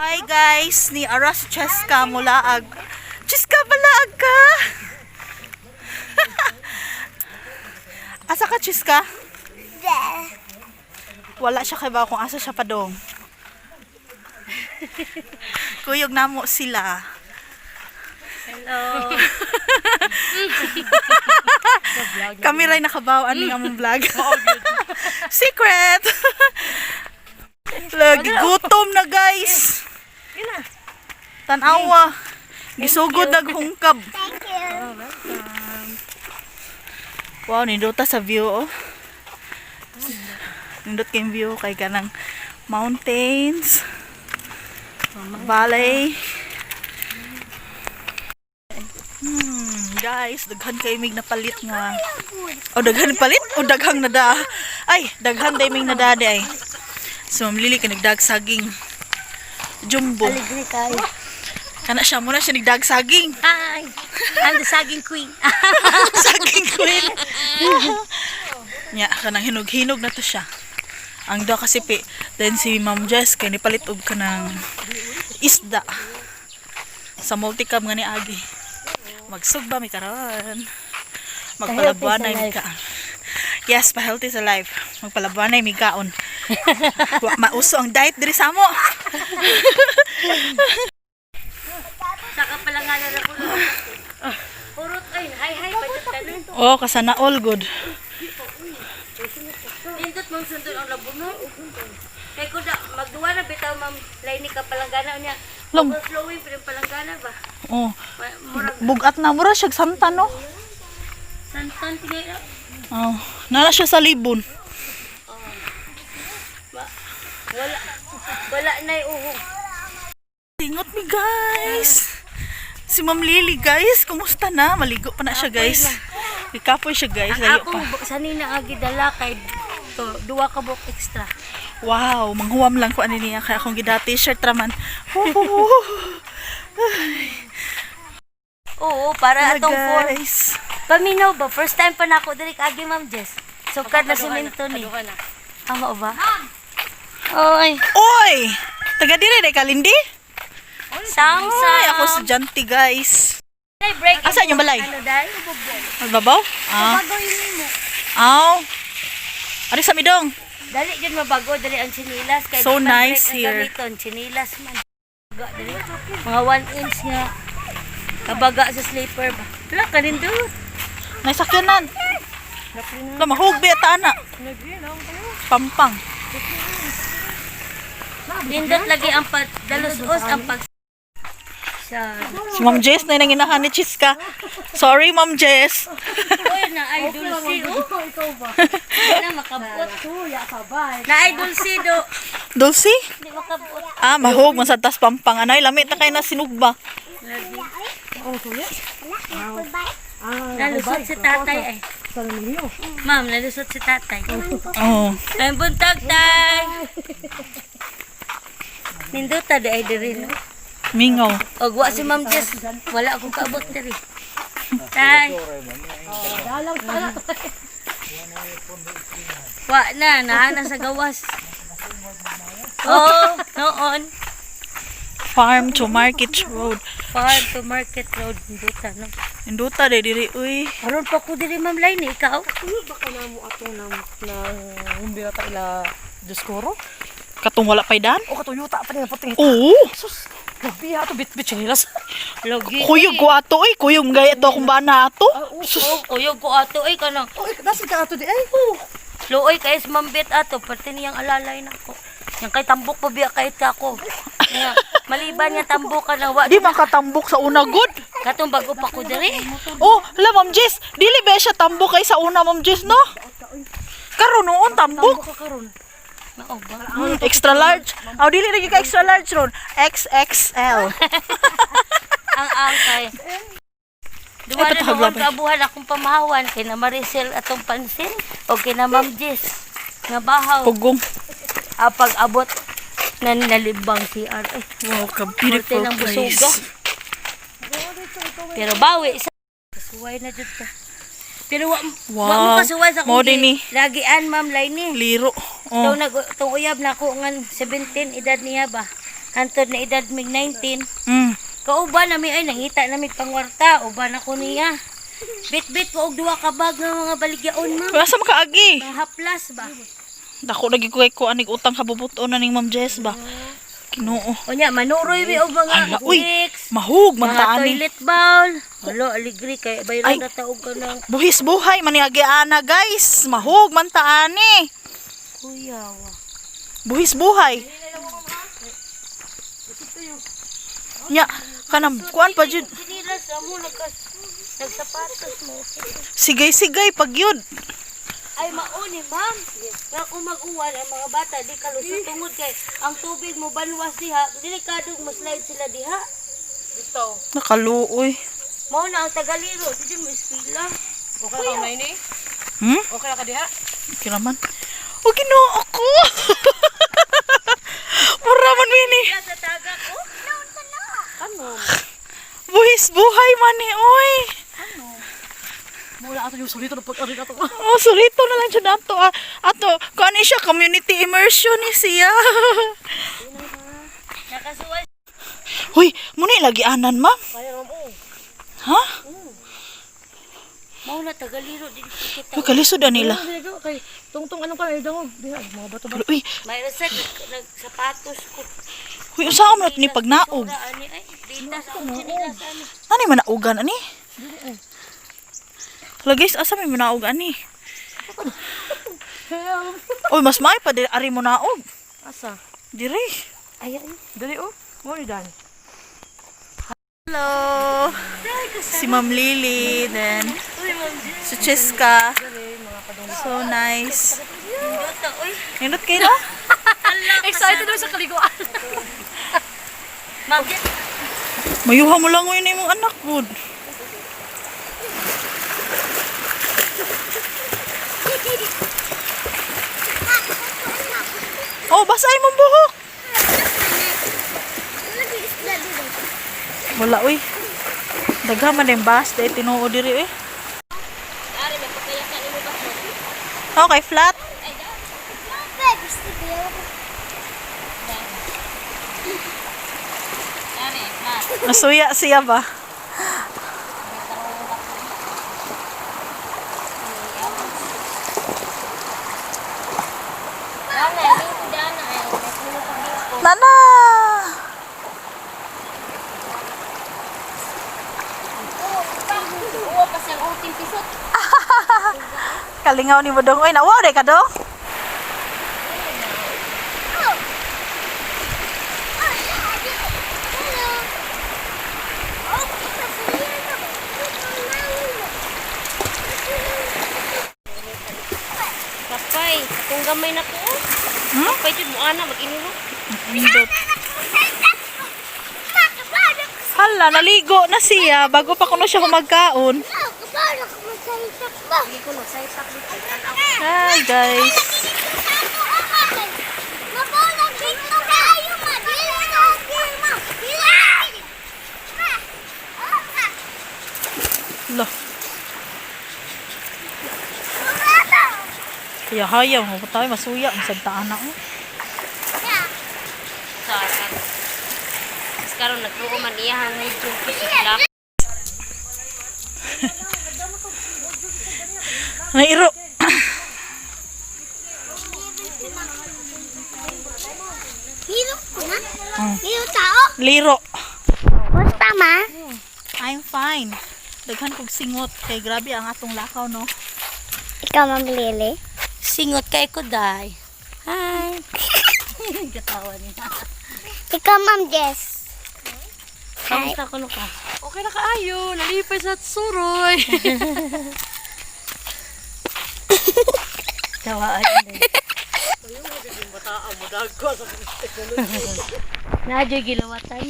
Hi guys, ni Aras Cheska mulaag. Cheska balaag ka. Asa ka Cheska? Wala siya kay ba kung asa siya padong. Kuyog namo sila. Hello. Kami ray nakabaw aning among vlog. Secret. Lagi gutom na guys. Tanawa. Gisugod naghungkab. Wow, nindota sa view oh. Nindot kayong view kay kanang mountains, valley. Guys, daghan kay mig napalit nga. O daghan palit o daghang nada. Ay, daghan day mig nada ay. So mamlili ka nagdag saging. Jumbo. Aligri tayo. Kana siya muna siya nagdag saging. Hi. I'm the saging queen. Saging queen. Nya kanang hinog-hinog na to siya. Ang do kasi then si Ma'am Jess kay nipalit og kanang isda sa multicam nga ni agi. Magsugba mi karon. Magpalabuanay mi kaon. Yes, pa healthy sa life. Magpalabuanay mi kaon. Wa mauso ang diet diri sa mo. Saka pala nga na ko. Purot ay hi budget tanan. Oh, kasana all good. Indot mong sundol ang labuno. Kay ko da magduwa na bitaw ma'am laini ka palanggana niya. Long. Overflowing pa rin palanggana ba? Oh, Murag bugat na mura siya santan no. santan tigay. Oh, nana siya sa libon. Wala na uhog. Tingot mi guys. Si Ma'am Lily guys, kumusta na? Maligo pa na siya guys. Ikapoy siya guys, Ang layo akong pa. sanina nga gidala kay to duwa ka buok extra. Wow, manghuwam lang ko ani niya kaya akong gida t-shirt raman. Oo, para atong for Guys. paminaw ba? First time pa nako diri kagi Ma'am Jess. Sukad na semento ni. Amo ba? Oy, Oy! Taga dire day Kalindi? sangsa. Ay, ako estudyante guys. Ay, break. Asa yung balay? Ano dahil? Magbabaw? Ah. Bago yun mo. Aw. Ari sa midong. Dali dyan mabago, dali ang chinilas. Kaya So di man nice break ang here. gamiton, chinilas man. Baga, dali. Mga 1 inch nga. Kabaga sa sleeper ba? Wala, kanin doon. Naisakyanan. Wala, mahugbi at ana. Pampang. Lindot lagi ang dalos-os ang pag... Sa... Si Ma'am Jess na yung inahan ni Chiska. Sorry, Ma'am Jess. Uy, na idol si oh. Na makabot. Na idol si do. Dulce? Hindi makabot. Ah, mahog. Masatas pampang. Anay, lamit na kayo na sinugba. Lagi. Nalusot si tatay ay. Ma'am, nalusot si tatay. Oh. Ay, buntag tay. Nindota di ay diri no. Mingaw. Og wa si Ma'am Jess, wala akong kaabot diri. Tay. Wa na, naana sa gawas. Oh, noon. Farm to Market Road. Farm to Market Road, Nindota no. Induta de diri uy. Aron pa ko diri Ma'am Laini, ikaw. Baka na mo ato na hindi na tayo Diskoro. Katong wala pay dan? O katuyuta pa niya puting. Oo. Sus, nabiya to bit chinilas. Logi. Kuyog ko ato uy. Kuyog gaya to akong bana ato. Oh, uyog ko ato ay kanang. O nasi ka ato di ay. Looy kay mambit ato, pati niyang alalay na ko. Yang kay tambok pa biya kay ako. Nga, maliban nga tambok ka na wa. Di makatambok sa una good. Katong bago pa ko diri. Oh, hala Ma'am Jess. Dili ba siya tambok kay sa una Ma'am Jess no? Karon noon tambok. Karon. Mao ba? Extra large. Aw dili lagi ka extra large ron. XXL. Ang kay. Duwa Ay, na patahagla naman ba? kaabuhan akong pamahawan kay na Maricel atong pansin o kay na Ma'am Jess nga bahaw. Pugong. Pag abot na nalibang CR. Ay, Wow, ka Korte beautiful ng busuga. place. pero bawi sa suway na jud ka. Pero wa Wow. mo kasuway sa Mao kundi. din ni. Lagian Ma'am Laini. Liro. Daw Oh. tong uyab na ko ngan 17 edad niya ba. hantod na edad mig 19. Mm. Kauban nami ay nangita nami pangwarta, uban ako niya. Bit-bit ko og duha ka bag ng mga baligyaon, ma'am. Wala sa makaagi. Mga haplas ba? Dako lagi ko ko anig utang kabubuton na ning Ma'am Jess ba. Ginoo. Unya manuroy mi og Ala, mga uy, wicks, mahug man mga ta ani. toilet bowl. Alo, aligri Ay. kay bayran na taog ka ng Buhis buhay maniagi ana guys. Mahug man ta ani. kuya. Wa. Buhis buhay. Nya, kanang kuan pa jud. Sinilas mo nagsapatos mo. Sigay-sigay pag yun. Ay mauni, ma'am. Nga kung mag-uwan ang mga bata di kalusot tungod kay ang tubig mo banwas diha, delikadong maslide sila diha. Dito. Nakaluoy. Mao na ang tagaliro, di mo ispila. Okay ka na ini? Hmm? Okay ka diha? Kiraman. O ginoo ako. Muraman mini. Sa taga ko. Ano? Buhis buhay man ni oy. Mula ato yung solito na pag-ari na to. Oh, surito na lang siya nato. Ato, kani siya community immersion ni siya. Nakasuway. Hoy, muna lagi anan, ma'am. Kaya naman po. Ha? Mao na tagaliro di kita. Uy, kalisod na nila. Kay tungtong anong ka na dango. Diha mga bato-bato. Uy, May rasad nagsapatos ko. uy, usaam na ni pagnaog. Sura ani ay dinas ko sinilas ani. Ani man naugan ani? Hala guys, asa may manaog ani? Uy, mas may pa ari mo naog. Asa? Dire. Ay ay. Dali oh. Mo ni Dan. Hello. Si Ma'am Lily, then si Cheska. So nice. Dota oy. Nindot kayo no? Excited daw sa kaliguan. Ma'am, Mayuha mo lang yun yung anak good. Oh, basahin mong buhok. Wala, uy. Daghan man yung bas. Dahil tinuod diri, uy. Okay, flat. Nasuya siya ba? Nana! uwa pa siyang uting pisot. Kalingaw ni mo dong. Uy, nawa ka dong? Kapay, kung gamay na ko. Hmm? Kapay jud mo ana mag-inulo. Nindot. Hala, naligo na siya bago pa kuno siya humagkaon. Hindi ko nagsaysak dito. Hi guys. Lo. Kaya hayaw mo tayo masuya ang sagtaan na oh. Sarap. Karon nagtuo man iya hang medyo kislap. Nairo. Hiro ko na? Hiro tao? Liro. Basta ma? I'm fine. Daghan kog singot kay grabe ang atong lakaw no. Ikaw mamlili? Singot kay ko day. Hi. Katawa niya. Ikaw Ma'am Jess? Kamusta ko ka? Okay na kaayo. Nalipay sa suroy. Tawaan din. Bataan mo dagko sa Nadyo gilawatan.